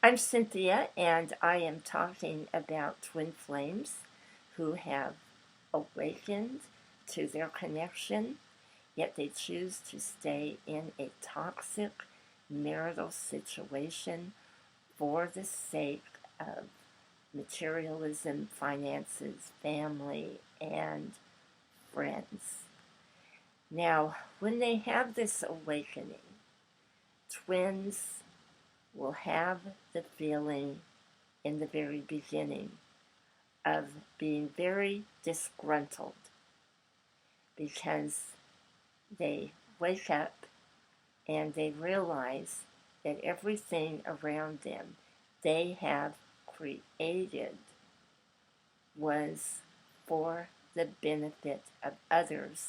I'm Cynthia, and I am talking about twin flames who have awakened to their connection, yet they choose to stay in a toxic marital situation for the sake of materialism, finances, family, and friends. Now, when they have this awakening, twins will have the feeling in the very beginning of being very disgruntled because they wake up and they realize that everything around them they have created was for the benefit of others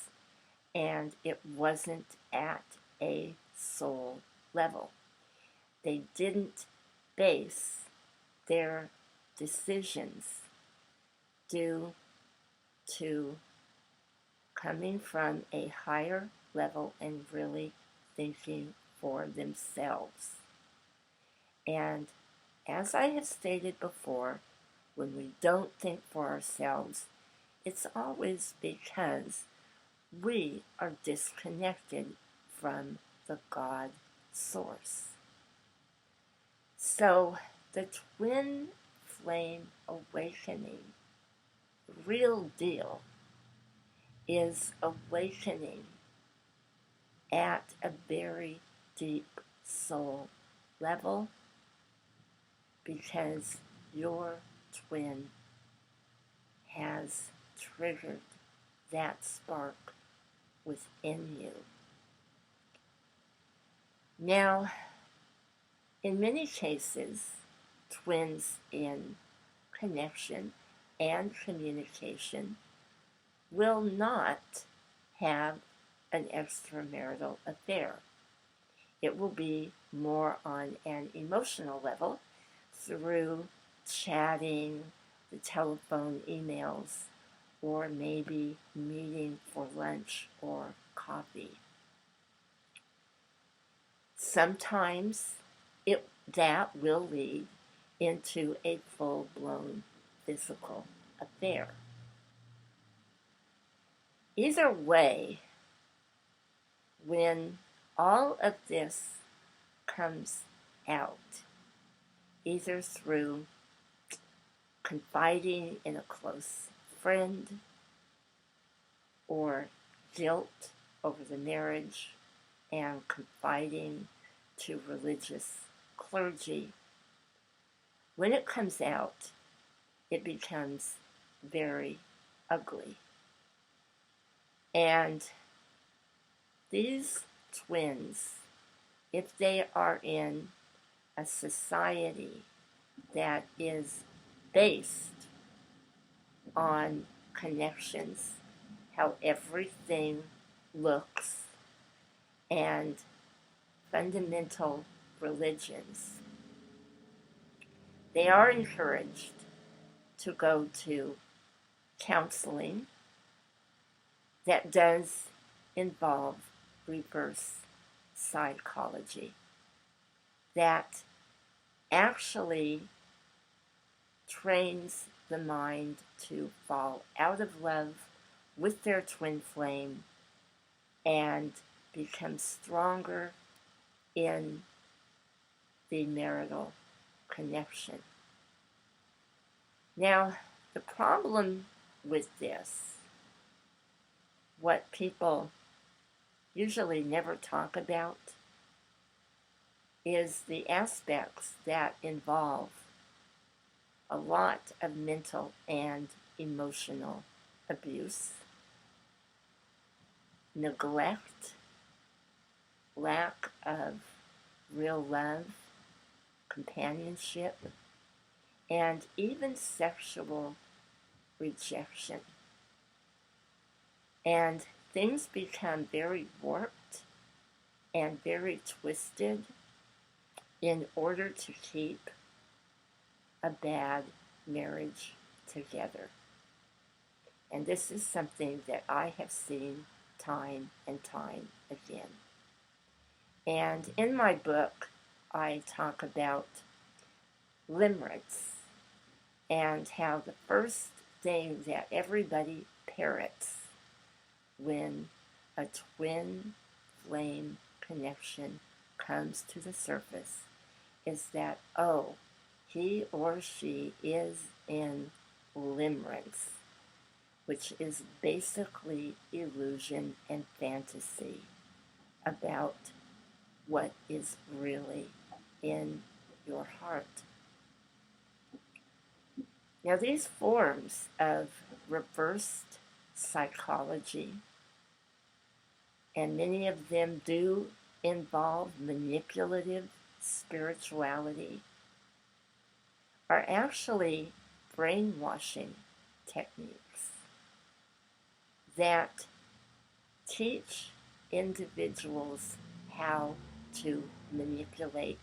and it wasn't at a soul level. They didn't base their decisions due to coming from a higher level and really thinking for themselves. And as I have stated before, when we don't think for ourselves, it's always because we are disconnected from the God source. So the twin flame awakening, real deal, is awakening at a very deep soul level because your twin has triggered that spark within you. Now, in many cases, twins in connection and communication will not have an extramarital affair. It will be more on an emotional level through chatting, the telephone, emails, or maybe meeting for lunch or coffee. Sometimes that will lead into a full-blown physical affair. Either way, when all of this comes out, either through confiding in a close friend or guilt over the marriage and confiding to religious clergy, when it comes out, it becomes very ugly. And these twins, if they are in a society that is based on connections, how everything looks, and fundamental religions, they are encouraged to go to counseling that does involve reverse psychology, that actually trains the mind to fall out of love with their twin flame and become stronger in the marital connection. Now, the problem with this, what people usually never talk about, is the aspects that involve a lot of mental and emotional abuse, neglect, lack of real love, companionship, and even sexual rejection. And things become very warped and very twisted in order to keep a bad marriage together. And this is something that I have seen time and time again. And in my book, I talk about limericks, and how the first thing that everybody parrots when a twin flame connection comes to the surface is that, oh, he or she is in limerence, which is basically illusion and fantasy about what is really in your heart. Now, these forms of reversed psychology, and many of them do involve manipulative spirituality, are actually brainwashing techniques that teach individuals how to manipulate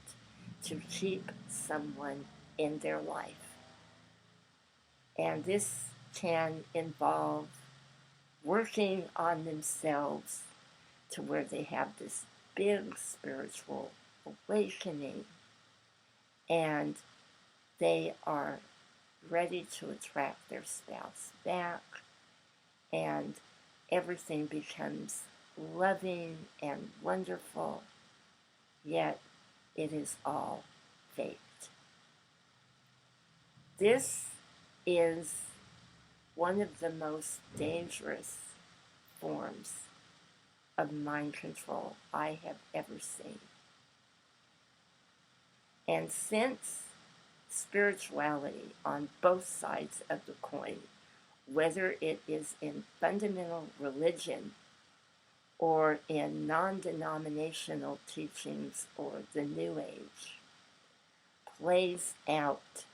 to keep someone in their life. And this can involve working on themselves to where they have this big spiritual awakening and they are ready to attract their spouse back, and everything becomes loving and wonderful, yet it is all faked. This is one of the most dangerous forms of mind control I have ever seen. And since spirituality on both sides of the coin, whether it is in fundamental religion or in non-denominational teachings or the New Age, plays out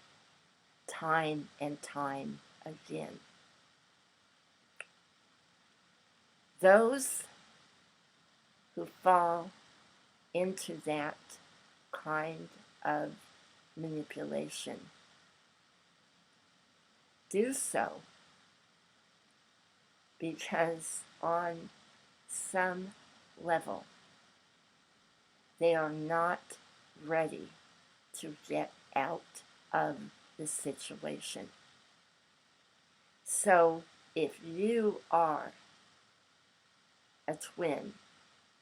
time and time again. Those who fall into that kind of manipulation do so because on some level they are not ready to get out of the situation. So if you are a twin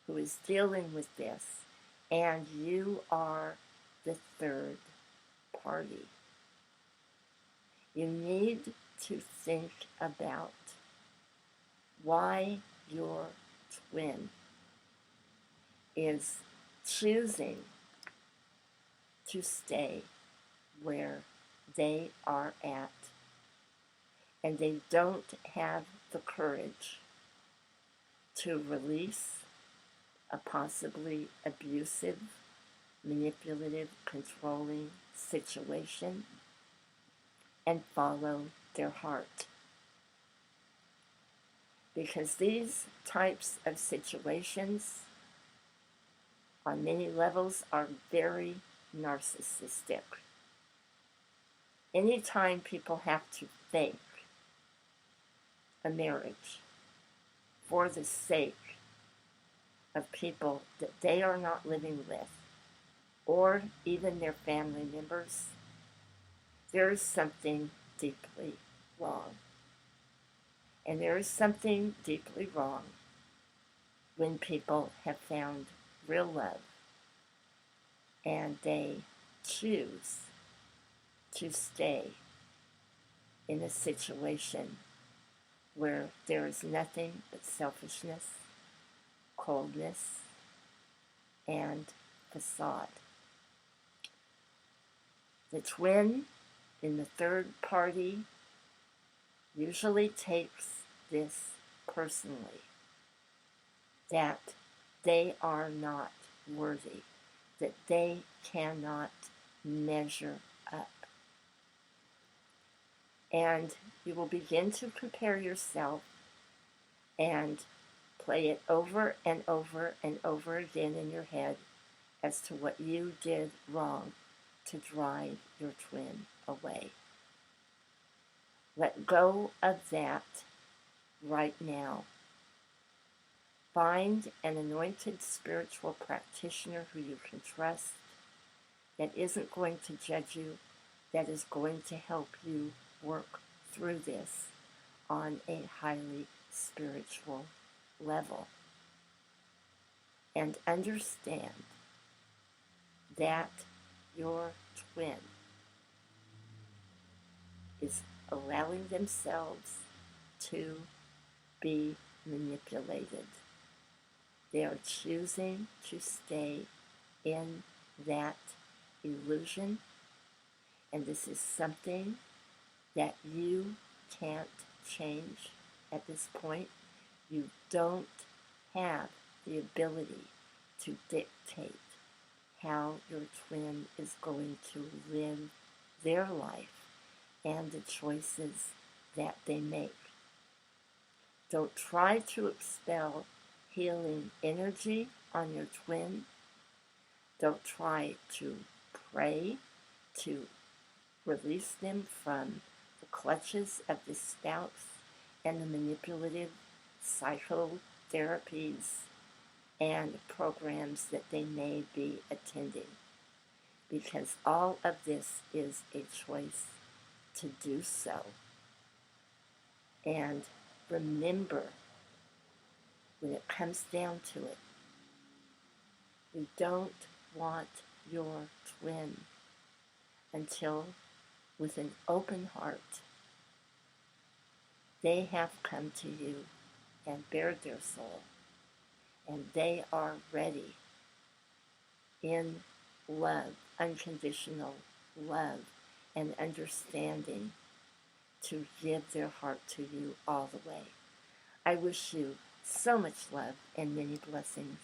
who is dealing with this and you are the third party, you need to think about why your twin is choosing to stay where they are at, and they don't have the courage to release a possibly abusive, manipulative, controlling situation and follow their heart. Because these types of situations on many levels are very narcissistic. Anytime people have to fake a marriage for the sake of people that they are not living with, or even their family members, there is something deeply wrong. And there is something deeply wrong when people have found real love and they choose to stay in a situation where there is nothing but selfishness, coldness, and facade. The twin in the third party usually takes this personally, that they are not worthy, that they cannot measure up. And you will begin to compare yourself and play it over and over and over again in your head as to what you did wrong to drive your twin away. Let go of that right now. Find an anointed spiritual practitioner who you can trust that isn't going to judge you, that is going to help you work through this on a highly spiritual level. And understand that your twin is allowing themselves to be manipulated. They are choosing to stay in that illusion, and this is something that you can't change at this point. You don't have the ability to dictate how your twin is going to live their life and the choices that they make. Don't try to expel healing energy on your twin. Don't try to pray to release them from the clutches of the spouse and the manipulative psychotherapies and programs that they may be attending. Because all of this is a choice to do so. And remember, when it comes down to it, you don't want your twin until, with an open heart, they have come to you and bared their soul, and they are ready in love, unconditional love, and understanding to give their heart to you all the way. I wish you so much love and many blessings.